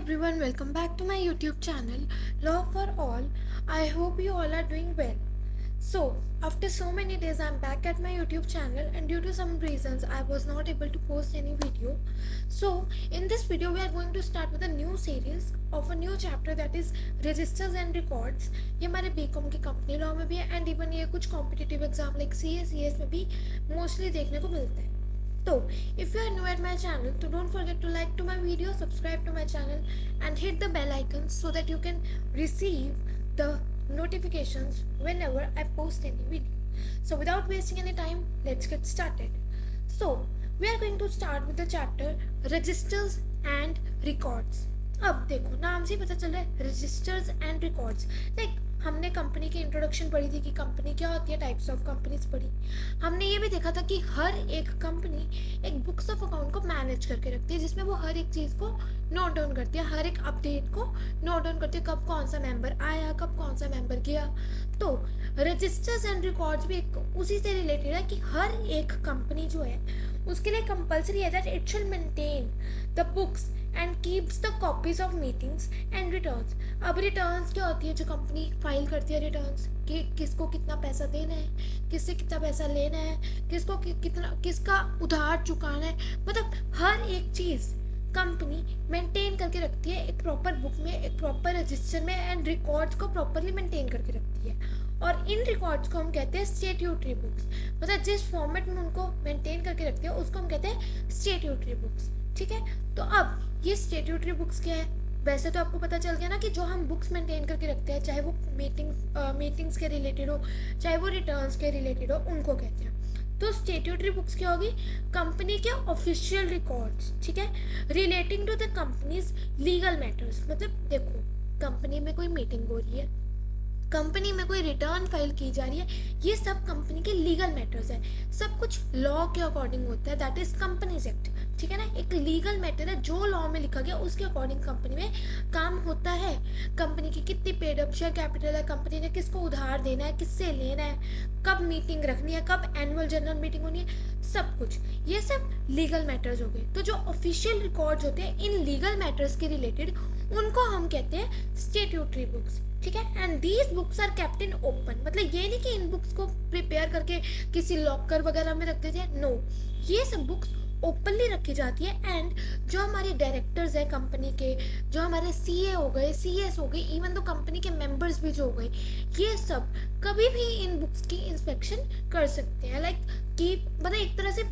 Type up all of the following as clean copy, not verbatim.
everyone, welcome back to my YouTube channel Love for All. I hope you all are doing well. So, after so many days, I'm back at my YouTube channel, and due to some reasons, I was not able to post any video. So, in this video, we are going to start with a new series of a new chapter that is Registers and Records. ये हमारे BCom के company law में भी है, and even ये कुछ competitive exam like CA, CS में भी मोस्टली देखने को मिलता है. So, if you are new at my channel, so don't forget to like to my video, subscribe to my channel and hit the bell icon so that you can receive the notifications whenever I post any video. So without wasting any time, let's get started. So, we are going to start with the chapter Registers and Records. अब देखो नाम से पता चल रहा है registers and records. Like हमने company की इंट्रोडक्शन पढ़ी थी कि कंपनी क्या होती है, टाइप्स ऑफ कंपनीज पढ़ी. हमने ये भी देखा था कि हर एक कंपनी एक बुक्स ऑफ अकाउंट को मैनेज करके रखती है जिसमें वो हर एक चीज़ को नोट डाउन करती है, हर एक अपडेट को नोट डाउन करती है, कब कौन सा मेंबर आया, कब कौन सा मेंबर गया. तो रजिस्टर्स एंड रिकॉर्ड्स भी एक उसी से रिलेटेड है कि हर एक कंपनी जो है उसके लिए कंपल्सरी है that it should maintain the books and keeps the copies of meetings and returns. अब रिटर्न्स क्या होती है, जो कंपनी फाइल करती है रिटर्न्स कि किसको कितना पैसा देना है, किससे कितना पैसा लेना है, किसको कितना किसका उधार चुकाना है. मतलब हर एक चीज़ कंपनी मेंटेन करके रखती है एक प्रॉपर बुक में, एक प्रॉपर रजिस्टर में, एंड रिकॉर्ड्स को प्रॉपरली मेंटेन करके रखती है. और इन रिकॉर्ड्स को हम कहते हैं स्टेट्यूटरी बुक्स. मतलब जिस फॉर्मेट में उनको मेंटेन करके रखते हैं उसको हम कहते हैं स्टेट्यूटरी बुक्स. ठीक है, तो अब ये स्टेट्यूटरी बुक्स क्या है. वैसे तो आपको पता चल गया ना कि जो हम बुक्स मेंटेन करके रखते हैं, चाहे वो मीटिंग्स के रिलेटेड हो, चाहे वो रिटर्न्स के रिलेटेड हो, उनको कहते हैं. तो स्टेट्यूटरी बुक्स क्या होगी, कंपनी के ऑफिशियल रिकॉर्ड्स. ठीक है, relating to the company's legal matters. मतलब देखो कंपनी में कोई मीटिंग हो रही है, कंपनी में कोई रिटर्न फाइल की जा रही है, ये सब कंपनी के लीगल मैटर्स है. सब कुछ लॉ के अकॉर्डिंग होता है, दैट इज कंपनीज एक्ट. ठीक है ना, एक लीगल मैटर है जो लॉ में लिखा गया उसके अकॉर्डिंग कंपनी में काम होता है. कंपनी की कितनी पेड अप शेयर कैपिटल है, कंपनी ने किसको उधार देना है, किससे लेना है, कब मीटिंग रखनी है, कब एनुअल जनरल मीटिंग होनी है, सब कुछ ये सब लीगल मैटर्स हो गए. तो जो ऑफिशियल रिकॉर्ड्स होते हैं इन लीगल मैटर्स के रिलेटेड उनको हम कहते हैं स्टेट्यूटरी बुक्स. ठीक है, and these books are kept in open. मतलब ये नहीं कि इन बुक्स को प्रिपेयर करके किसी लॉकर वगैरह में रखते थे, नो, ये सब बुक्स ओपनली रखी जाती है. एंड जो हमारे डायरेक्टर्स हैं कंपनी के, जो हमारे सीए हो गए, सीएस हो गए, इवन तो कंपनी के मेंबर्स भी जो हो गए, ये सब कभी भी इन बुक्स की इंस्पेक्शन कर सकते हैं. लाइक कि मतलब एक तरह से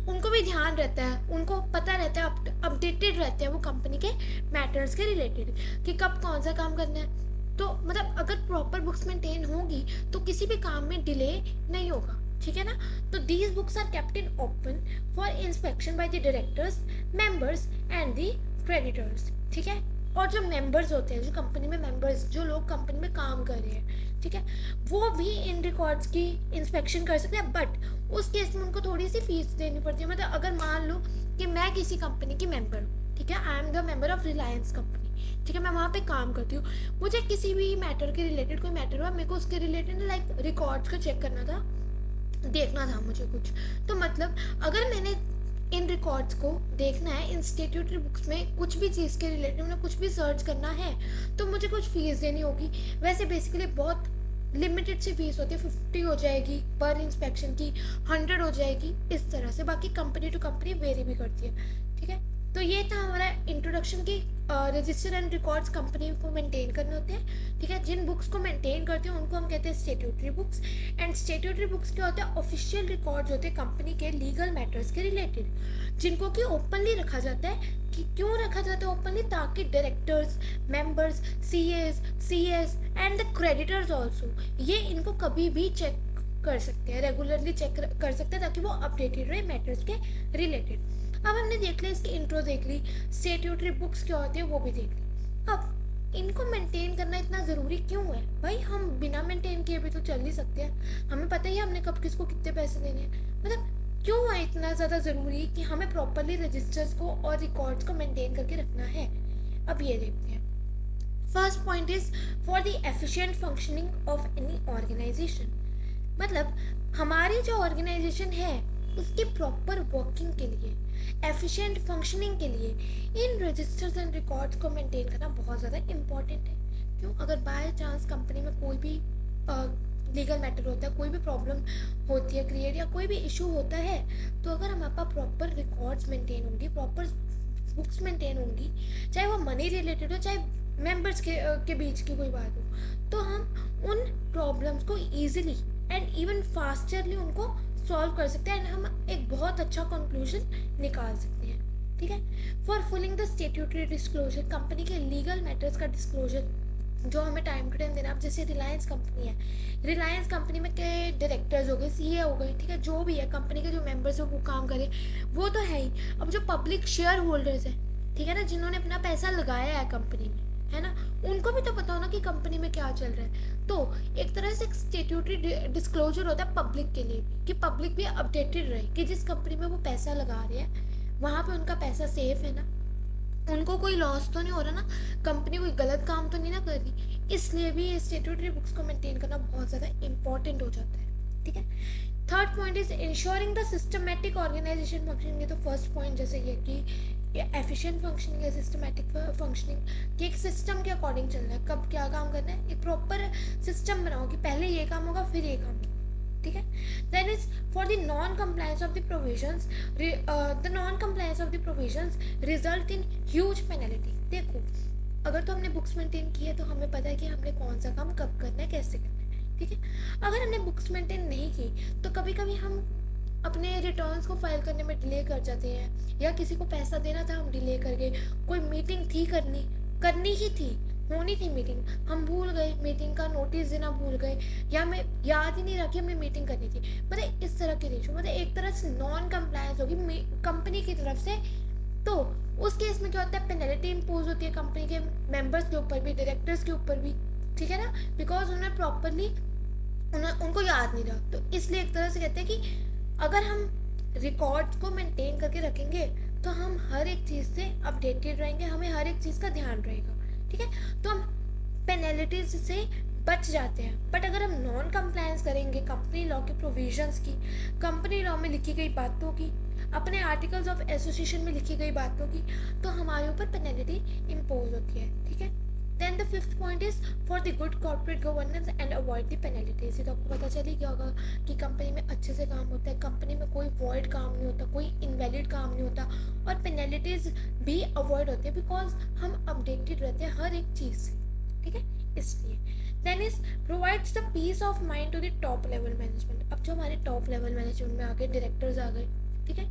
उनको भी ध्यान रहता है, उनको पता रहता है, अपडेटेड रहते हैं वो कंपनी के मैटर्स के रिलेटेड कि कब कौन सा काम करना है. तो मतलब अगर प्रॉपर बुक्स मेंटेन होगी तो किसी भी काम में डिले नहीं होगा. ठीक है ना. तो these books are kept in open for inspection by the directors, members and the creditors. ठीक है, और जो मेंबर्स होते हैं, जो कंपनी में मेंबर्स, जो लोग कंपनी में काम कर रहे हैं, ठीक है, वो भी इन रिकॉर्ड्स की इंस्पेक्शन कर सकते हैं. बट उस केस में उनको थोड़ी सी फीस देनी पड़ती है. मतलब अगर मान लो कि मैं किसी कंपनी की मेंबर हूँ, ठीक है, I am the member of Reliance company, ठीक है, मैं वहाँ पे काम करती हूँ, मुझे किसी भी मैटर के रिलेटेड कोई मैटर हुआ, मेरे को उसके रिलेटेड लाइक रिकॉर्ड्स को चेक करना था, देखना था मुझे कुछ. तो मतलब अगर मैंने इन रिकॉर्ड्स को देखना है, इन स्टेट्यूटरी बुक्स में कुछ भी चीज़ के रिलेटेड में कुछ भी सर्च करना है, तो मुझे कुछ फीस देनी होगी. वैसे बेसिकली बहुत लिमिटेड सी फीस होती है, 50 हो जाएगी पर इंस्पेक्शन की, 100 हो जाएगी, इस तरह से. बाकी कंपनी टू कंपनी वेरी भी करती है. ठीक है, तो ये था हमारा इंट्रोडक्शन की रजिस्टर एंड रिकॉर्ड्स कंपनी को मेंटेन करने होते हैं. ठीक है, जिन बुक्स को मेंटेन करते हैं उनको हम कहते हैं statutory books. And statutory books क्या होते हैं, ऑफिशियल रिकॉर्ड्स होते हैं कंपनी के लीगल मैटर्स के रिलेटेड, जिनको कि ओपनली रखा जाता है. कि क्यों रखा जाता है ओपनली, ताकि directors, members, CS and the creditors also ये इनको कभी भी चेक कर सकते हैं, रेगुलरली चेक कर सकते हैं, ताकि वो अपडेटेड रहे मैटर्स के रिलेटेड. अब हमने देख लिया, इसकी इंट्रो देख ली, स्टेट्यूटरी बुक्स क्या होती है वो भी देख ली. अब इनको मेंटेन करना इतना ज़रूरी क्यों है भाई, हम बिना मेंटेन किए भी तो चल ही सकते हैं. हमें पता ही है हमने कब किसको कितने पैसे देने हैं. मतलब क्यों है इतना ज़्यादा ज़रूरी कि हमें प्रॉपरली रजिस्टर्स को और रिकॉर्ड्स को मेंटेन करके रखना है. अब ये देखते हैं. First point is for the efficient functioning of any organisation. मतलब हमारी जो ऑर्गेनाइजेशन है उसकी प्रॉपर वर्किंग के लिए एफिशिएंट फंक्शनिंग के लिए इन रजिस्टर्स एंड रिकॉर्ड्स को मेंटेन करना बहुत ज़्यादा इम्पॉर्टेंट है। क्यों? अगर बाय चांस कंपनी में कोई भी लीगल मैटर होता है, कोई भी प्रॉब्लम होती है क्रिएट, या कोई भी इशू होता है, तो अगर हमारे पास प्रॉपर रिकॉर्ड्स मेंटेन होंगी, प्रॉपर बुक्स मेंटेन होंगी, चाहे वो मनी रिलेटेड हो, चाहे मेंबर्स के बीच की कोई बात हो, तो हम उन प्रॉब्लम्स को ईजिली एंड इवन फास्टरली उनको सॉल्व कर सकते हैं एंड हम एक बहुत अच्छा कंक्लूजन निकाल सकते हैं। ठीक है। For फुलिंग the statutory disclosure, company के लीगल मैटर्स का डिस्क्लोजर जो हमें टाइम टू टाइम देना। अब जैसे रिलायंस कंपनी है, रिलायंस कंपनी में के डायरेक्टर्स हो गए, सीए हो गए, ठीक है, जो भी है कंपनी के जो मेंबर्स हो वो काम करे, वो तो है ही। अब जो पब्लिक शेयर होल्डर्स है, ठीक है ना, जिन्होंने अपना पैसा लगाया है कंपनी में, है ना, उनको भी तो पता हो ना कि कंपनी में क्या चल रहा है। तो एक तरह से एक स्टेट्यूटरी डिस्क्लोजर होता है पब्लिक के लिए भी, कि पब्लिक भी अपडेटेड रहे कि जिस कंपनी में वो पैसा लगा रहे हैं वहाँ पे उनका पैसा सेफ है ना, उनको कोई लॉस तो नहीं हो रहा ना, कंपनी कोई गलत काम तो नहीं ना कर रही। इसलिए भी ये स्टेट्यूटरी बुक्स को मेंटेन करना बहुत ज़्यादा इंपॉर्टेंट हो जाता है। ठीक है। Third point is ensuring the systematic organisation functioning. ये तो फर्स्ट पॉइंट जैसे ये कि एफिशिएंट फंक्शनिंग या सिस्टमेटिक फंक्शनिंग, कि एक सिस्टम के अकॉर्डिंग चल रहा है, कब क्या काम करना है, एक प्रॉपर सिस्टम बनाओ कि पहले ये काम होगा फिर ये काम होगा। ठीक है। Then is for the non compliance of the provisions, the non compliance of the provisions result in huge penalty. देखो, अगर तो हमने बुक्स मेंटेन की है तो हमें पता है कि हमने कौन सा काम कब करना है, कैसे करना है। ठीक है। अगर हमने बुक्स मेंटेन नहीं की तो कभी कभी हम अपने रिटर्न्स को फाइल करने में डिले कर जाते हैं, या किसी को पैसा देना था हम डिले कर गए, कोई मीटिंग थी करनी ही थी, होनी थी मीटिंग, हम भूल गए, मीटिंग का नोटिस देना भूल गए, या हमें याद ही नहीं रखी हमने मीटिंग करनी थी, मतलब इस तरह के इशू, मतलब एक तरह से नॉन कंप्लायंस होगी कंपनी की तरफ से। तो उस केस में क्या होता है, पेनल्टी इम्पोज होती है कंपनी के मेंबर्स के ऊपर भी, डायरेक्टर्स के ऊपर भी। ठीक है ना, बिकॉज उन्होंने प्रॉपरली उनको याद नहीं रहा। तो इसलिए एक तरह से कहते हैं कि अगर हम रिकॉर्ड्स को मेंटेन करके रखेंगे तो हम हर एक चीज़ से अपडेटेड रहेंगे, हमें हर एक चीज़ का ध्यान रहेगा। ठीक है। तो हम पेनल्टीज से बच जाते हैं। बट अगर हम नॉन कंप्लायंस करेंगे कंपनी लॉ के प्रोविजंस की, कंपनी लॉ में लिखी गई बातों की, अपने आर्टिकल्स ऑफ एसोसिएशन में लिखी गई बातों की, तो हमारे ऊपर पेनल्टी इम्पोज होती है। ठीक है। Then the fifth point is for the good corporate governance and avoid the penalties. तो आपको पता चल ही गया होगा कि कंपनी में अच्छे से काम होता है, कंपनी में कोई वॉइड काम नहीं होता, कोई इनवैलिड काम नहीं होता, और पेनल्टीज भी अवॉइड होती है बिकॉज हम अपडेटेड रहते हैं हर एक चीज़ से। ठीक है, इसलिए then is provides the peace of mind to the top level management. अब जो हमारे टॉप लेवल मैनेजमेंट में आ गए, डायरेक्टर्स आ गए, ठीक है,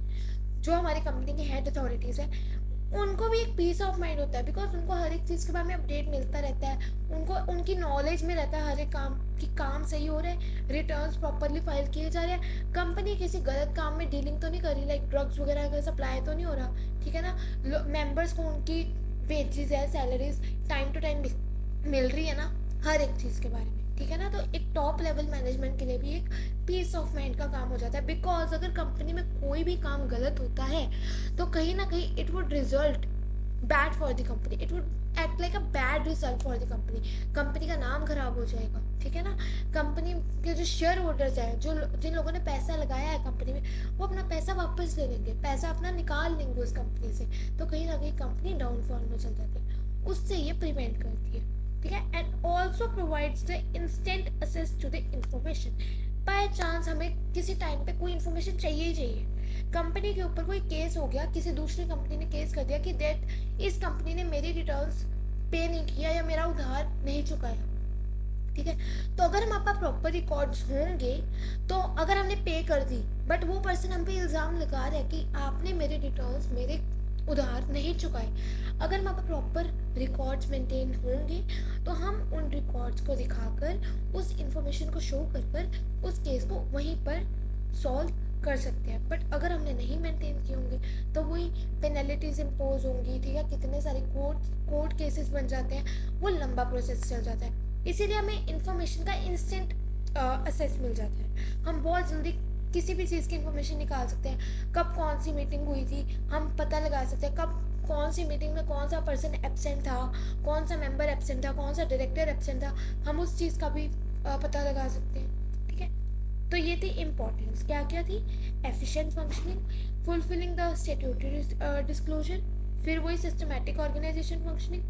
जो हमारी कंपनी के हेड अथॉरिटीज़ हैं, उनको भी एक पीस ऑफ माइंड होता है बिकॉज उनको हर एक चीज़ के बारे में अपडेट मिलता रहता है, उनको उनकी नॉलेज में रहता है हर एक काम कि काम सही हो रहा है, रिटर्न्स प्रॉपरली फाइल किए जा रहे हैं, कंपनी किसी गलत काम में डीलिंग तो नहीं कर रही, लाइक ड्रग्स वगैरह का सप्लाई तो नहीं हो रहा। ठीक है ना, मेंबर्स को उनकी वेजेस है, सैलरीज टाइम टू टाइम मिल रही है ना, हर एक चीज़ के बारे में। ठीक है ना, तो एक टॉप लेवल मैनेजमेंट के लिए भी एक पीस ऑफ माइंड का काम हो जाता है बिकॉज अगर कंपनी में कोई भी काम गलत होता है तो कहीं ना कहीं it would result bad for the company, it would act like a bad result for the company का नाम खराब हो जाएगा। ठीक है ना, कंपनी के जो शेयर होल्डर्स हैं, जो जिन लोगों ने पैसा लगाया है कंपनी में, वो अपना पैसा वापस ले लेंगे, पैसा अपना निकाल लेंगे उस कंपनी से, तो कहीं ना कहीं कंपनी डाउनफॉल में चल जाती है, उससे ये प्रिवेंट करती है। ठीक है। And also provides the instant access to the information. By chance हमें किसी टाइम पे कोई इन्फॉर्मेशन चाहिए ही चाहिए, कंपनी के ऊपर कोई केस हो गया, किसी दूसरी कंपनी ने केस कर दिया कि दैट इस कंपनी ने मेरी रिटर्न्स पे नहीं किया या मेरा उधार नहीं चुकाया। ठीक है, तो अगर हमारे पास प्रॉपर रिकॉर्ड्स होंगे, तो अगर हमने पे कर दी बट वो पर्सन हम पे इल्ज़ाम लगा रहा है कि आपने मेरे रिटर्न्स, मेरे उधार नहीं चुकाए, अगर हमारे पास प्रॉपर रिकॉर्ड्स मेंटेन होंगे तो हम उन रिकॉर्ड्स को दिखाकर, उस इंफॉर्मेशन को शो कर उस केस को वहीं पर सॉल्व कर सकते हैं। बट अगर हमने नहीं मेंटेन किए होंगे तो वही पेनल्टीज इम्पोज होंगी। ठीक है, कितने सारे कोर्ट केसेस बन जाते हैं, वो लंबा प्रोसेस चल जाता है। इसीलिए हमें इंफॉर्मेशन का इंस्टेंट एक्सेस मिल जाता है, हम बहुत जल्दी किसी भी चीज़ की इन्फॉर्मेशन निकाल सकते हैं, कब कौन सी मीटिंग हुई थी हम पता लगा सकते हैं, कब कौन सी मीटिंग में कौन सा पर्सन एब्सेंट था, कौन सा मेंबर एब्सेंट था, कौन सा डायरेक्टर एब्सेंट था, हम उस चीज़ का भी पता लगा सकते हैं। ठीक है, तो ये थी इम्पोर्टेंस, क्या क्या थी, efficient functioning, fulfilling the statutory disclosure, फिर वही systematic organisation functioning,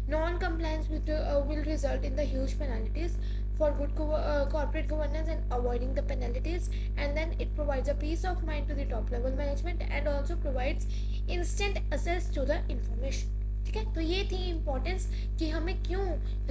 non compliance will result in the huge penalties for good corporate governance and avoiding the penalties, and then it provides a peace of mind to the top level management and also provides instant access to the information। ठीक है, तो ये थी importance कि हमें क्यों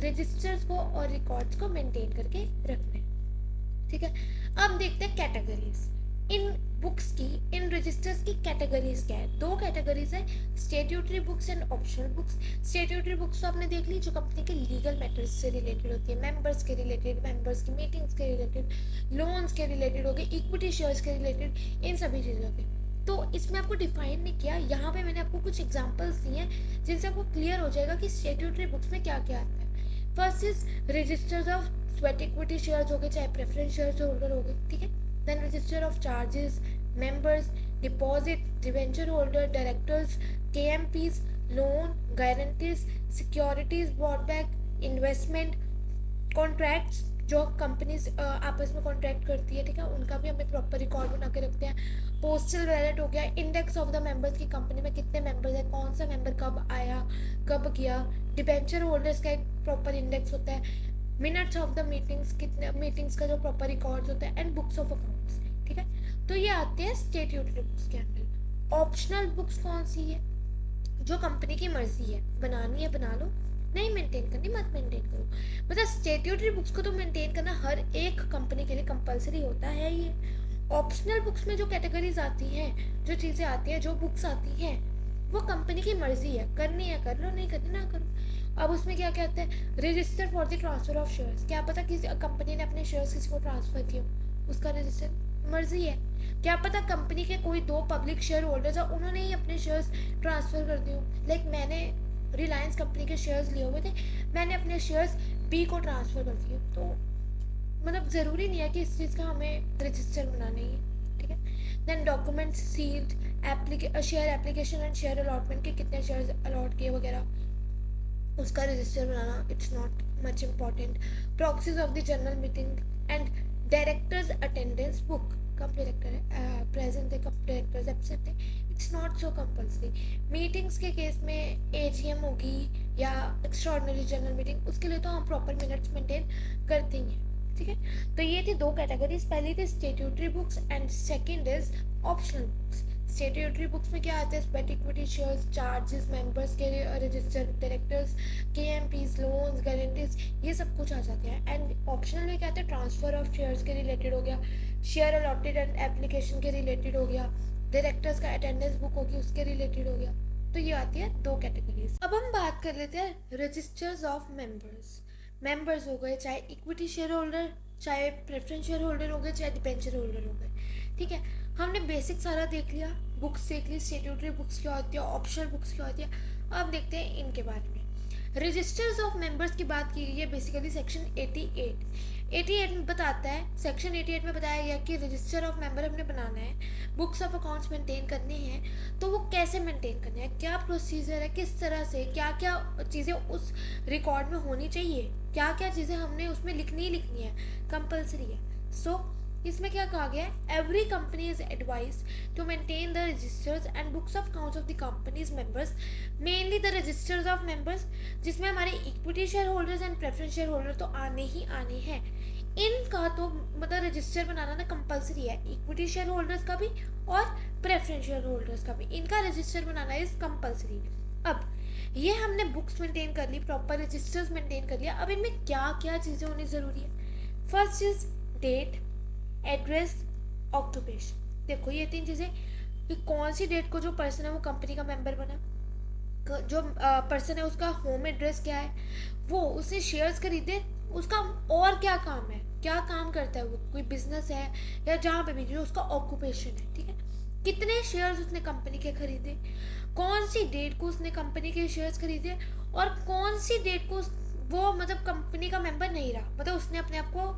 registers को और रिकॉर्ड्स को मेंटेन करके रखना है। ठीक है, अब देखते हैं कैटेगरीज इन बुक्स की, इन रजिस्टर्स की कैटेगरीज क्या है। दो कैटेगरीज है, statutory books and optional books. Statutory books तो आपने देख ली, जो कंपनी के लीगल मैटर्स से रिलेटेड होती है, मेंबर्स के रिलेटेड, मेंबर्स की मीटिंग्स के रिलेटेड, लोन्स के रिलेटेड हो गए, इक्विटी शेयर्स के रिलेटेड, इन सभी चीज़ों के। तो इसमें आपको डिफाइन नहीं किया, यहाँ पे मैंने आपको कुछ एग्जांपल्स दिए हैं जिनसे आपको क्लियर हो जाएगा कि स्टैट्यूटरी बुक्स में क्या क्या आता है। First is registers of sweat equity shares हो गए, चाहे प्रेफरेंस शेयर्स होल्डर हो गए। ठीक है, then register of charges, members, deposit, debenture holder, directors, KMPs, loan, guarantees, securities bought back, investment, contracts जो कंपनीज आपस में कॉन्ट्रैक्ट करती है, ठीक है, उनका भी हमें प्रॉपर रिकॉर्ड बना के रखते हैं। पोस्टल बैलेट हो गया, इंडेक्स ऑफ द मेंबर्स की कंपनी में कितने मेंबर्स हैं, कौन सा मेंबर कब आया कब गया, डिबेंचर होल्डर्स का एक प्रॉपर इंडेक्स होता है, मिनट्स ऑफ द मीटिंग्स, कितने मीटिंग्स का जो प्रॉपर रिकॉर्ड्स होता है, एंड बुक्स ऑफ अकाउंट्स। ठीक है, तो ये आते हैं स्टैट्यूटरी बुक्स के अंदर। ऑप्शनल बुक्स कौन सी है, जो कंपनी की मर्जी है, बनानी है बना लो, नहीं मेंटेन करनी मत मेंटेन करो। मतलब स्टैट्यूटरी बुक्स को तो मेंटेन करना हर एक कंपनी के लिए कंपलसरी होता है। ये ऑप्शनल बुक्स में जो कैटेगरीज आती हैं, जो चीज़ें आती हैं, जो बुक्स आती हैं, वो कंपनी की मर्जी है, करनी है कर लो, नहीं करनी ना करो। अब उसमें क्या कहते हैं, register for the transfer of shares, क्या पता किसी कंपनी ने अपने शेयर्स किसी को ट्रांसफर किए, उसका रजिस्टर मर्जी है। क्या पता कंपनी के कोई दो पब्लिक शेयर होल्डर्स है, उन्होंने ही अपने शेयर्स ट्रांसफर कर दिए। लाइक मैंने रिलायंस कंपनी के शेयर्स लिए हुए थे, मैंने अपने शेयर्स बी को ट्रांसफर कर दिए। तो मतलब ज़रूरी नहीं है कि इस चीज़ का हमें रजिस्टर बनाना ही है। ठीक है, then document sealed, share application and share allotment के कितने शेयर्स अलॉट किए वगैरह, उसका रजिस्टर बनाना it's not much important. Proxies of the general meeting and directors attendance book, कब डायरेक्टर है प्रेजेंट है, कब डायरेक्टर्स एब्सेंट है, it's not so compulsory. Meetings के केस में एजीएम होगी या एक्स्ट्राऑर्डिनरी जनरल मीटिंग, उसके लिए तो हम प्रॉपर मिनट्स मेंटेन करते ही हैं। ठीक है, तो ये थी दो कैटेगरीज, पहली थी statutory books and second is optional books. Statutory books में क्या आते हैं, sweat equity shares, charges, members के रजिस्टर, डायरेक्टर्स, केएमपीज, लोन्स, गारंटीज, ये सब कुछ आ जाते हैं। एंड ऑप्शनल में क्या आता है, ट्रांसफर ऑफ शेयर्स के रिलेटेड हो गया, शेयर अलॉटेड एंड एप्लीकेशन के रिलेटेड हो गया, डायरेक्टर्स का अटेंडेंस बुक होगी उसके रिलेटेड हो गया। तो ये आती है दो कैटेगरीज। अब हम बात कर लेते हैं रजिस्टर्स ऑफ मेंबर्स। मेंबर्स हो गए चाहे इक्विटी शेयर होल्डर, चाहे प्रेफरेंस शेयर होल्डर हो गए, चाहे डिबेंचर होल्डर हो गए। ठीक है, हमने बेसिक सारा देख लिया, बुक्स देख ली, स्टैट्यूटरी बुक्स क्या होती है, ऑप्शनल बुक्स क्या होती है। अब देखते हैं इनके बारे में। रजिस्टर्स ऑफ मेंबर्स की बात की गई है बेसिकली सेक्शन 88 में बताता है, सेक्शन 88 में बताया गया कि रजिस्टर ऑफ मेंबर हमने बनाना है, बुक्स ऑफ अकाउंट्स मेंटेन करने हैं, तो वो कैसे मेंटेन करने हैं, क्या प्रोसीजर है, किस तरह से, क्या क्या चीज़ें उस रिकॉर्ड में होनी चाहिए, क्या क्या चीज़ें हमने उसमें लिखनी ही लिखनी है, कंपल्सरी है। सो इसमें क्या कहा गया है, every company is advise to maintain the registers and books of accounts of the company's members, mainly the registers of members, जिसमें हमारे equity share holders and preference share holder तो आने ही आने हैं। इनका तो मतलब रजिस्टर बनाना ना कंपलसरी है, इक्विटी शेयर होल्डर्स का भी और प्रेफरेंस शेयर होल्डर्स का भी, इनका रजिस्टर बनाना इज कंपलसरी। अब ये हमने बुक्स मेंटेन कर ली, प्रॉपर रजिस्टर्स मेंटेन कर लिया। अब इनमें क्या क्या चीज़ें होनी ज़रूरी है। First is date, address, occupation. देखो ये तीन चीज़ें कि कौन सी डेट को जो पर्सन है वो कंपनी का मेंबर बना, जो पर्सन है उसका होम एड्रेस क्या है, वो उसने शेयर्स खरीदे, उसका और क्या काम है, क्या काम करता है वो, कोई बिजनेस है या जहाँ पे भी जो उसका ऑक्यूपेशन है। ठीक है, कितने शेयर्स उसने कंपनी के खरीदे, कौन सी डेट को उसने कंपनी के शेयर्स खरीदे, और कौन सी डेट को वो मतलब कंपनी का मेंबर नहीं रहा, मतलब उसने अपने आप को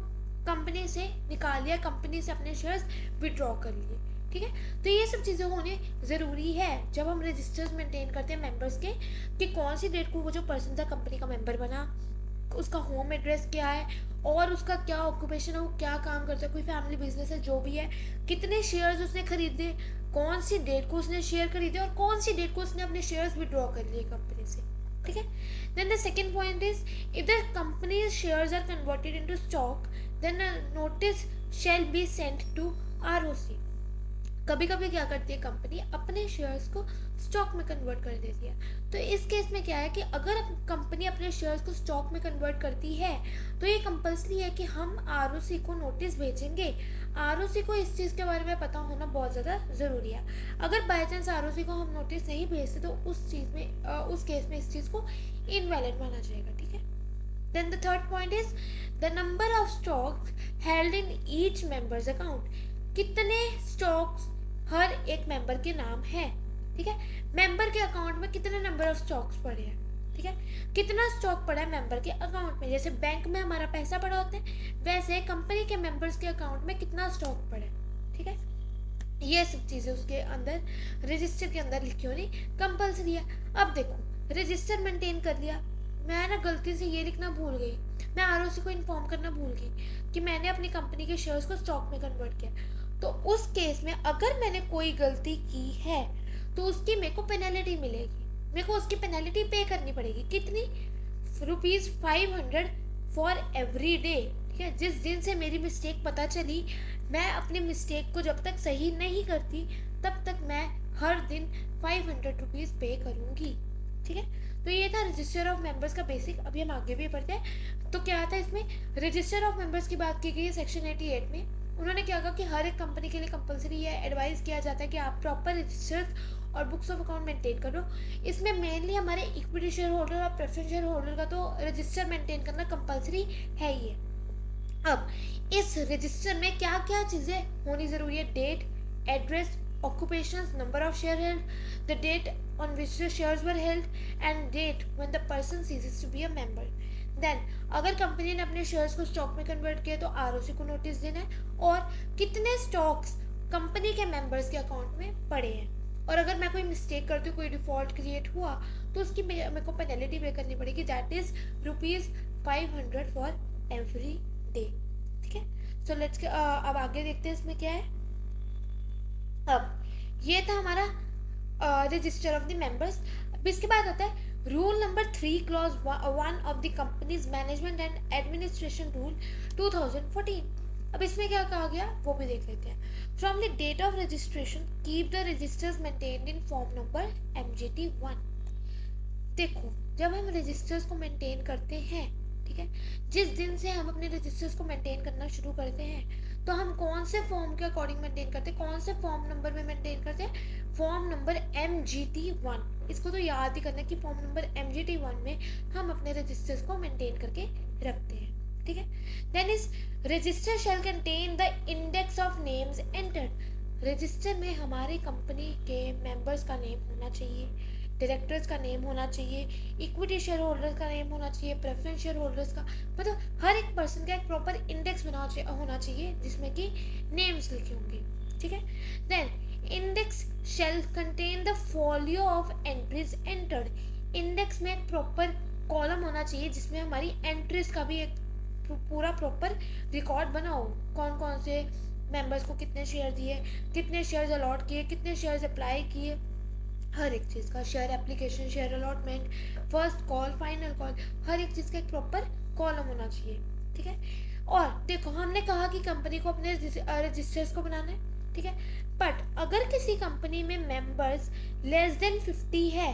कंपनी से निकाल लिया, कंपनी से अपने शेयर्स विड्रॉ कर लिए। ठीक है, तो ये सब चीज़ें होने ज़रूरी है जब हम रजिस्टर्स मेंटेन करते हैं मेंबर्स के, कि कौन सी डेट को वो जो पर्सन था कंपनी का मेंबर बना, उसका होम एड्रेस क्या है और उसका क्या ऑक्यूपेशन है, वो क्या काम करता है, कोई फैमिली बिजनेस है जो भी है, कितने शेयर्स उसने खरीदे, कौन सी डेट को उसने शेयर खरीदे और कौन सी डेट को उसने अपने शेयर्स विड्रॉ कर लिए कंपनी से, ठीक है। Then the second point is, if the company shares are converted into stock then a notice shall be sent to ROC. कभी कभी क्या करती है कंपनी, अपने शेयर्स को स्टॉक में कन्वर्ट कर देती है। तो इस केस में क्या है कि अगर कंपनी अपने शेयर्स को स्टॉक में कन्वर्ट करती है तो ये कंपल्सरी है कि हम आरओसी को नोटिस भेजेंगे। आरओसी को इस चीज़ के बारे में पता होना बहुत ज़्यादा ज़रूरी है। अगर बाई चांस आरओसी को हम नोटिस नहीं भेजते तो उस चीज़ में उस केस में इस चीज़ को इनवैलिड माना जाएगा, ठीक है। Then the third point is the number of stocks held in each member's account. कितने स्टॉक्स हर एक मेंबर के नाम है, ठीक है। मेंबर के अकाउंट में कितने नंबर ऑफ स्टॉक्स पड़े हैं, ठीक है। कितना स्टॉक पड़ा है मेंबर के अकाउंट में, जैसे बैंक में हमारा पैसा पड़ा होता है वैसे कंपनी के मेंबर्स के अकाउंट में कितना स्टॉक पड़ा है, ठीक है। ये सब चीज़ें उसके अंदर रजिस्टर के अंदर लिखी होनी कंपल्सरी है। अब देखो रजिस्टर मेंटेन कर लिया, मैं ना गलती से ये लिखना भूल गई, मैं आरओसी को इन्फॉर्म करना भूल गई कि मैंने अपनी कंपनी के शेयर्स को स्टॉक में कन्वर्ट किया, तो उस केस में अगर मैंने कोई गलती की है तो उसकी मेरे को पेनल्टी मिलेगी, मेरे को उसकी पेनल्टी पे करनी पड़ेगी। कितनी? ₹500 फॉर एवरी डे, ठीक है। जिस दिन से मेरी मिस्टेक पता चली, मैं अपनी मिस्टेक को जब तक सही नहीं करती तब तक मैं हर दिन ₹500 पे करूँगी, ठीक है। तो ये था रजिस्टर ऑफ मेंबर्स का बेसिक। अभी हम आगे भी पढ़ते हैं। तो क्या था इसमें, रजिस्टर ऑफ मेंबर्स की बात की गई है सेक्शन 88 में। उन्होंने क्या कहा कि हर एक कंपनी के लिए कंपलसरी है, एडवाइस किया जाता है कि आप प्रॉपर रजिस्टर्स और बुक्स ऑफ अकाउंट मेंटेन करो। इसमें मेनली हमारे इक्विटी शेयर होल्डर और प्रेफरेंस शेयर होल्डर का तो रजिस्टर मेंटेन करना कंपलसरी है ही है। अब इस रजिस्टर में क्या क्या चीज़ें होनी ज़रूरी है, date, address, occupations, number of share held, the date on which the shares were held and date when the person ceases to be a member. Then अगर कंपनी ने अपने शेयर्स को स्टॉक में कन्वर्ट किया तो आरओसी को notice देना है और कितने स्टॉक्स कंपनी के मेंबर्स के अकाउंट में पड़े हैं। और अगर मैं कोई मिस्टेक करती हूँ, कोई डिफॉल्ट क्रिएट हुआ तो उसकी मेरे को पेनल्टी पे करनी पड़ेगी, that is ₹500 for every day, ठीक है। सो लेट्स अब आगे देखते हैं इसमें क्या है। अब ये था हमारा रजिस्टर ऑफ द मेंबर्स। अब इसके बाद आता है rule number 3 clause 1 of the companies management and administration rule 2014। अब इसमें क्या कहा गया वो भी देख लेते हैं। From the date of registration keep the registers maintained in form number MGT1। देखो जब हम रजिस्टर्स को मेंटेन करते हैं, ठीक है, जिस दिन से हम अपने रजिस्टर्स को मेंटेन करना शुरू करते हैं तो हम कौन से फॉर्म के अकॉर्डिंग मेंटेन करते हैं, कौन से फॉर्म नंबर में मेंटेन करते हैं, फॉर्म नंबर MGT1। इसको तो याद ही करना कि फॉर्म नंबर MGT1 में हम अपने रजिस्टर्स को मेंटेन करके रखते हैं, ठीक है। Then is register shall contain the index of names entered. Register में हमारी कंपनी के मेंबर्स का नेम होना चाहिए, डायरेक्टर्स का नेम होना चाहिए, इक्विटी शेयर होल्डर्स का नेम होना चाहिए, प्रेफरेंस शेयर होल्डर्स का, मतलब हर एक पर्सन का एक प्रॉपर इंडेक्स होना चाहिए जिसमें कि नेम्स लिखे होंगे, ठीक है। Then index shall contain the folio of entries entered. Index में एक प्रॉपर कॉलम होना चाहिए जिसमें हमारी एंट्रीज का भी एक पूरा प्रॉपर रिकॉर्ड बना हो, कौन कौन से मेंबर्स को कितने शेयर दिए, कितने शेयर्स अलॉट किए, कितने शेयर्स अप्लाई किए, हर एक चीज़ का, share application, share allotment, first call, final call, हर एक चीज़ का एक प्रॉपर कॉलम होना चाहिए, ठीक है। और देखो हमने कहा कि कंपनी को अपने रजिस्टर्स को बनाना है, ठीक है। बट अगर किसी कंपनी में मेंबर्स लेस देन 50 है,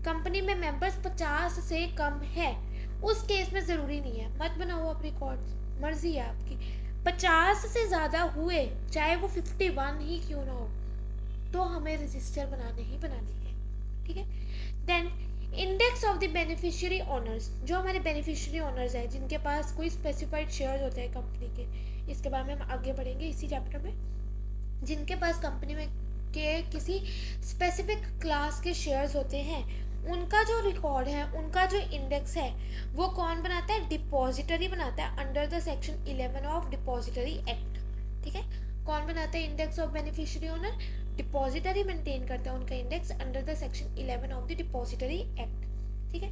कंपनी में मेंबर्स 50 से कम है, उस केस में ज़रूरी नहीं है, मत बनाओ आप रिकॉर्ड्स, मर्जी है आपकी। 50 से ज़्यादा हुए चाहे वो 51 ही क्यों ना हो तो हमें रजिस्टर बनाने ही बनानी है, ठीक है। Then index of the beneficiary owners, जो हमारे बेनिफिशियरी ओनर्स हैं जिनके पास कोई स्पेसिफाइड शेयर्स होते हैं कंपनी के, इसके बारे में हम आगे बढ़ेंगे इसी चैप्टर में। जिनके पास कंपनी में के किसी स्पेसिफिक क्लास के शेयर्स होते हैं, उनका जो रिकॉर्ड है, उनका जो इंडेक्स है, वो कौन बनाता है, डिपॉजिटरी बनाता है under the section 11 of depository act, ठीक है। कौन बनाता है index of beneficiary owner, depository maintain करता है उनका index under the section 11 of the depository act, ठीक है।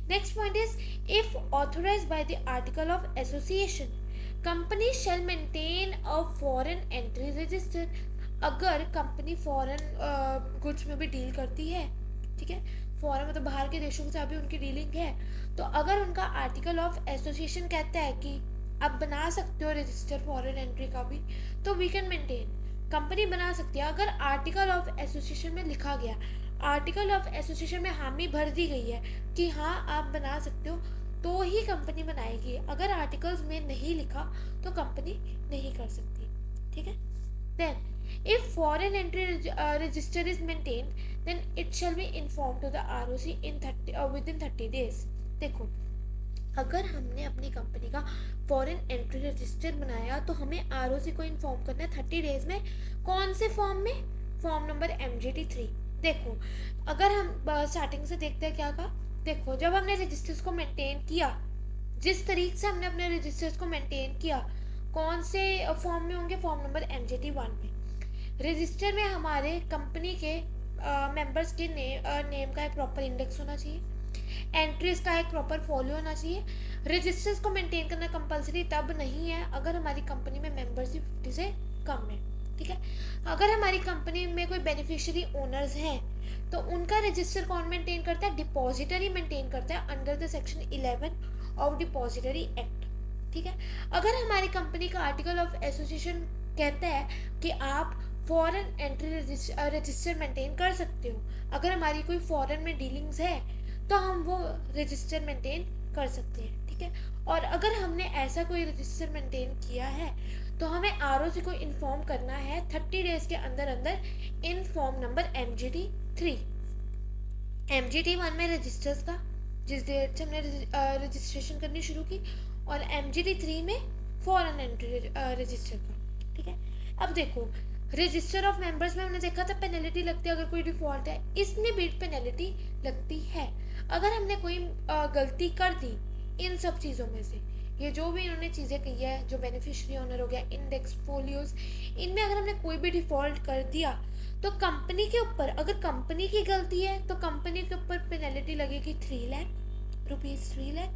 Next point is if authorise by the article of association company shall maintain a foreign entry register. अगर company foreign goods में भी deal करती है, ठीक है, फॉरेन मतलब बाहर के देशों के साथ भी उनकी डीलिंग है, तो अगर उनका आर्टिकल ऑफ एसोसिएशन कहता है कि आप बना सकते हो रजिस्टर फॉरेन एंट्री का भी, तो वी कैन मेंटेन, कंपनी बना सकती है। अगर आर्टिकल ऑफ एसोसिएशन में लिखा गया, आर्टिकल ऑफ एसोसिएशन में हामी भर दी गई है कि हाँ आप बना सकते हो, तो ही कंपनी बनाएगी। अगर आर्टिकल्स में नहीं लिखा तो कंपनी नहीं कर सकती, ठीक है। Then if foreign entry register is maintained then it shall be informed to the ROC in 30 within 30 days। देखो, अगर हमने अपनी कंपनी का फॉरेन एंट्री रजिस्टर बनाया तो हमें आरओसी को इन्फॉर्म करना है 30 डेज में। कौन से फॉर्म में? Form number MGT3। देखो, अगर हम स्टार्टिंग से देखते हैं क्या कहा। देखो, जब हमने रजिस्टर्स को मेंटेन किया, जिस तरीके से हमने अपने रजिस्टर्स को मेंटेन किया, कौन से फॉर्म में होंगे? फॉर्म नंबर MGT1 में। रजिस्टर में हमारे कंपनी के मेंबर्स के नेम का एक प्रॉपर इंडेक्स होना चाहिए, एंट्रीज का एक प्रॉपर फॉलो होना चाहिए। रजिस्टर्स को मेंटेन करना कंपलसरी तब नहीं है अगर हमारी कंपनी में मेंबर्स ही 50 से कम है, ठीक है। अगर हमारी कंपनी में कोई बेनिफिशियरी ओनर्स हैं तो उनका रजिस्टर कौन मेंटेन करता है? डिपॉजिटरी मेंटेन करता है under the section 11 of depository act, ठीक है। अगर हमारी कंपनी का आर्टिकल ऑफ एसोसिएशन कहता है कि आप फॉरेन एंट्री रजिस्टर मेंटेन कर सकते हो, अगर हमारी कोई फॉरेन में डीलिंग्स है तो हम वो रजिस्टर मेंटेन कर सकते हैं, ठीक है। और अगर हमने ऐसा कोई रजिस्टर मेंटेन किया है तो हमें आरओसी को इन्फॉर्म करना है 30 डेज के अंदर अंदर इन फॉर्म नंबर MGT3। MGT1 में रजिस्टर्स का, जिस डेट से हमने रजिस्ट्रेशन करनी शुरू की, और MGT3 में फॉरेन एंट्री रजिस्टर का, ठीक है। अब देखो, रजिस्टर ऑफ मेंबर्स में हमने देखा था पेनल्टी लगती है अगर कोई डिफॉल्ट है, इसमें भी पेनल्टी लगती है अगर हमने कोई गलती कर दी इन सब चीज़ों में से। ये जो भी इन्होंने चीज़ें कही है, जो बेनिफिशियरी ओनर हो गया, इंडेक्स, फोलियोज, इनमें अगर हमने कोई भी डिफॉल्ट कर दिया तो कंपनी के ऊपर, अगर कंपनी की गलती है तो कंपनी के ऊपर पेनल्टी लगेगी 3 लाख रुपीज़, 3 लाख।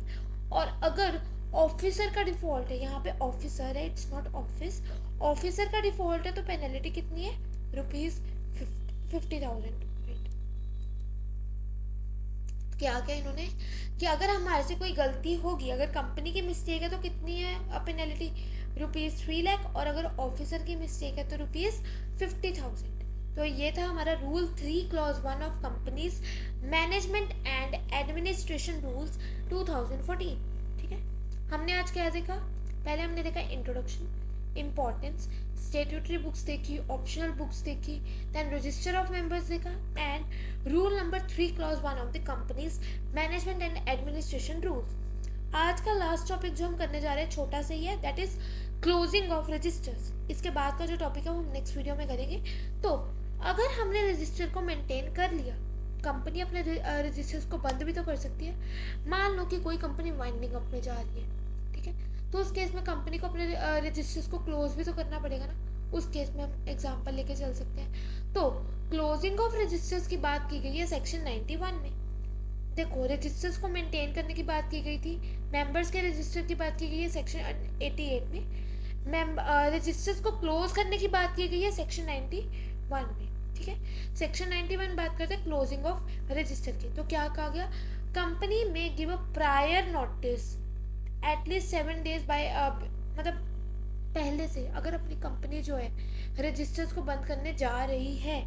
और अगर ऑफिसर का डिफॉल्ट है, यहाँ पे ऑफिसर है, इट्स नॉट ऑफिस, ऑफिसर का डिफॉल्ट है तो पेनल्टी कितनी है? ₹50,000। क्या क्या इन्होंने कि अगर हमारे से कोई गलती होगी, अगर कंपनी की मिस्टेक है तो कितनी है पेनल्टी? ₹3 लाख। और अगर ऑफिसर की मिस्टेक है तो ₹50,000। तो ये था हमारा rule 3 clause 1 of companies management and administration rules 2014, ठीक है। हमने आज क्या देखा? पहले हमने देखा इंट्रोडक्शन, इम्पोर्टेंस, स्टेट्यूटरी बुक्स देखी, ऑप्शनल बुक्स देखी, देन रजिस्टर ऑफ मेंबर्स देखा, and rule number 3 clause 1 of the companies management and administration rules. आज का लास्ट टॉपिक जो हम करने जा रहे हैं छोटा सा ही है, that is closing of registers. इसके बाद का जो टॉपिक है वो हम नेक्स्ट वीडियो में करेंगे। तो अगर हमने रजिस्टर को मेंटेन कर लिया, कंपनी अपने रजिस्टर्स को बंद भी तो कर सकती है। मान लो कि कोई कंपनी वाइंडिंग अप में जा रही है, ठीक है, तो उस केस में कंपनी को अपने रजिस्टर्स को क्लोज भी तो करना पड़ेगा ना। उस केस में हम एग्जांपल लेके चल सकते हैं। तो क्लोजिंग ऑफ रजिस्टर्स की बात की गई है सेक्शन 91 में। देखो, रजिस्टर्स को मेंटेन करने की बात की गई थी, मेंबर्स के रजिस्टर की बात की गई है सेक्शन 88 में, रजिस्टर्स को क्लोज करने की बात की गई है सेक्शन 91 में, ठीक है। सेक्शन 91 बात करते हैं क्लोजिंग ऑफ रजिस्टर की। तो क्या कहा गया? कंपनी में give a prior notice at least 7 days by, मतलब पहले से, अगर अपनी कंपनी जो है रजिस्टर्स को बंद करने जा रही है,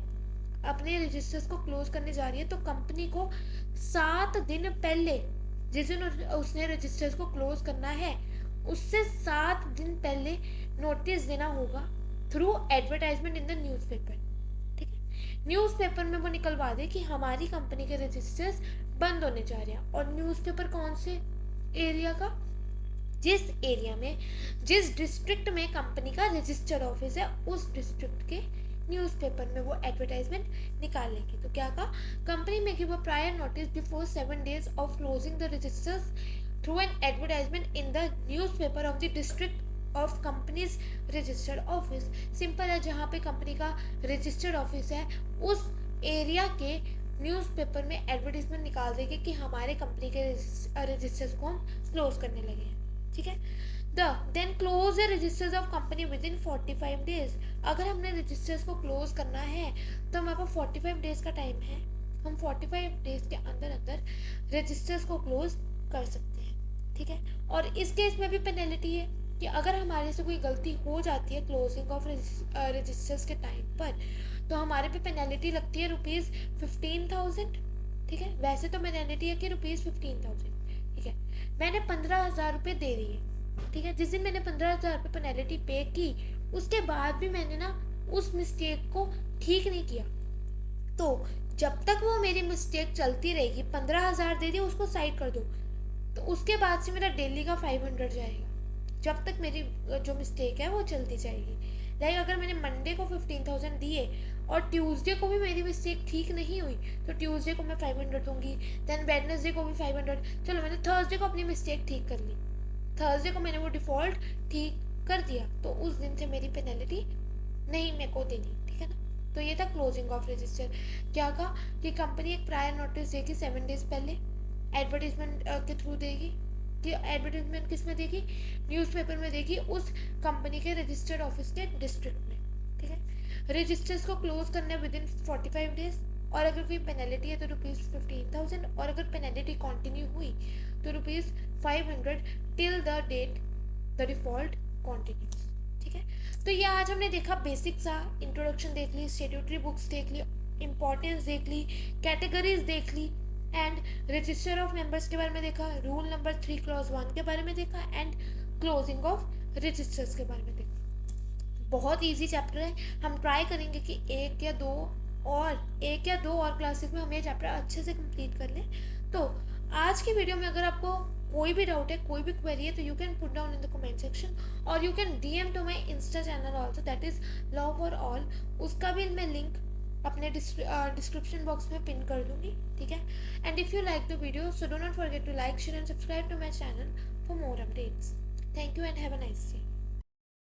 अपने रजिस्टर्स को क्लोज करने जा रही है, तो कंपनी को 7 दिन पहले, जिस दिन उसने रजिस्टर्स को क्लोज करना है उससे 7 दिन पहले नोटिस देना होगा through advertisement in the newspaper, ठीक है। न्यूज़पेपर में वो निकलवा दे कि हमारी कंपनी के रजिस्टर्स बंद होने जा रहे हैं। और न्यूज़पेपर कौन से एरिया का? जिस एरिया में, जिस डिस्ट्रिक्ट में कंपनी का रजिस्टर्ड ऑफिस है, उस डिस्ट्रिक्ट के न्यूज़पेपर में वो एडवर्टाइजमेंट निकाल लेगी। तो क्या कहा? कंपनी में give a prior notice before 7 days of closing the registers through an advertisement in the newspaper of the district of company's registered office. Simple है, जहाँ पे कंपनी का रजिस्टर्ड ऑफिस है उस एरिया के न्यूज़पेपर में एडवर्टीजमेंट निकाल देगी कि हमारे कंपनी के रजिस्टर्स को हम क्लोज करने लगे हैं, ठीक है। Then close the registers of company within 45 days. अगर हमने रजिस्टर्स को क्लोज करना है तो हमारे पास 45 डेज का टाइम है, हम 45 डेज के अंदर अंदर रजिस्टर्स को क्लोज कर सकते हैं, ठीक है। और इस केस में भी पेनल्टी है कि अगर हमारे से कोई गलती हो जाती है क्लोजिंग ऑफ रजिस्टर्स के टाइम पर, तो हमारे पे पेनल्टी लगती है ₹15,000, ठीक है। वैसे तो पेनल्टी है कि ₹15,000, ठीक है। मैंने 15,000 रुपये दे दिए, ठीक है। जिस दिन मैंने 15,000 रुपये पेनल्टी पे की, उसके बाद भी मैंने ना उस मिस्टेक को ठीक नहीं किया, तो जब तक वो मेरी मिस्टेक चलती रहेगी, 15,000 दे दिए उसको साइड कर दो, तो उसके बाद से मेरा डेली का 500 जाएगा, जब तक मेरी जो मिस्टेक है वो चलती जाएगी। लाइक अगर मैंने मंडे को 15,000 दिए और ट्यूसडे को भी मेरी मिस्टेक ठीक नहीं हुई, तो ट्यूसडे को मैं 500 दूंगी, देन वेडनेसडे को भी 500। चलो मैंने थर्सडे को अपनी मिस्टेक ठीक कर ली, थर्सडे को मैंने वो डिफ़ॉल्ट ठीक कर दिया, तो उस दिन से मेरी पेनल्टी नहीं मेरे को देनी, ठीक है ना। तो ये था क्लोजिंग ऑफ रजिस्टर। क्या कहा कि कंपनी एक प्रायर नोटिस देगी 7 डेज पहले, एडवर्टीजमेंट के थ्रू देगी, कि एडवर्टीजमेंट किस में देगी, न्यूज़पेपर में देगी, उस कंपनी के रजिस्टर्ड ऑफिस के डिस्ट्रिक्ट में, ठीक है। रजिस्टर्स को क्लोज करने विद इन 45 डेज, और अगर कोई पेनल्टी है तो ₹15,000, और अगर पेनल्टी कंटिन्यू हुई तो ₹500 till the date the default continues, ठीक है। तो ये आज हमने देखा बेसिक सा इंट्रोडक्शन देख ली, स्टेट्यूटरी बुक्स देख ली, इंपॉर्टेंस देख ली, कैटेगरीज देख ली, एंड रजिस्टर ऑफ मेंबर्स के बारे में देखा, रूल नंबर 3 क्लॉज 1 के बारे में देखा, एंड क्लोजिंग ऑफ रजिस्टर्स के बारे में देखा। बहुत इजी चैप्टर है, हम ट्राई करेंगे कि एक या दो और क्लासेस में हम ये चैप्टर अच्छे से कंप्लीट कर लें। तो आज की वीडियो में अगर आपको कोई भी डाउट है, कोई भी क्वेरी है, तो you can put down in the comment section, और you can DM to my insta channel also, that is love for all. उसका भी मैं लिंक अपने डिस्क्रिप्शन बॉक्स में पिन कर दूंगी, ठीक है। And if you like the video, so do not forget to like, share and subscribe to my channel for more updates. Thank you and have a nice day.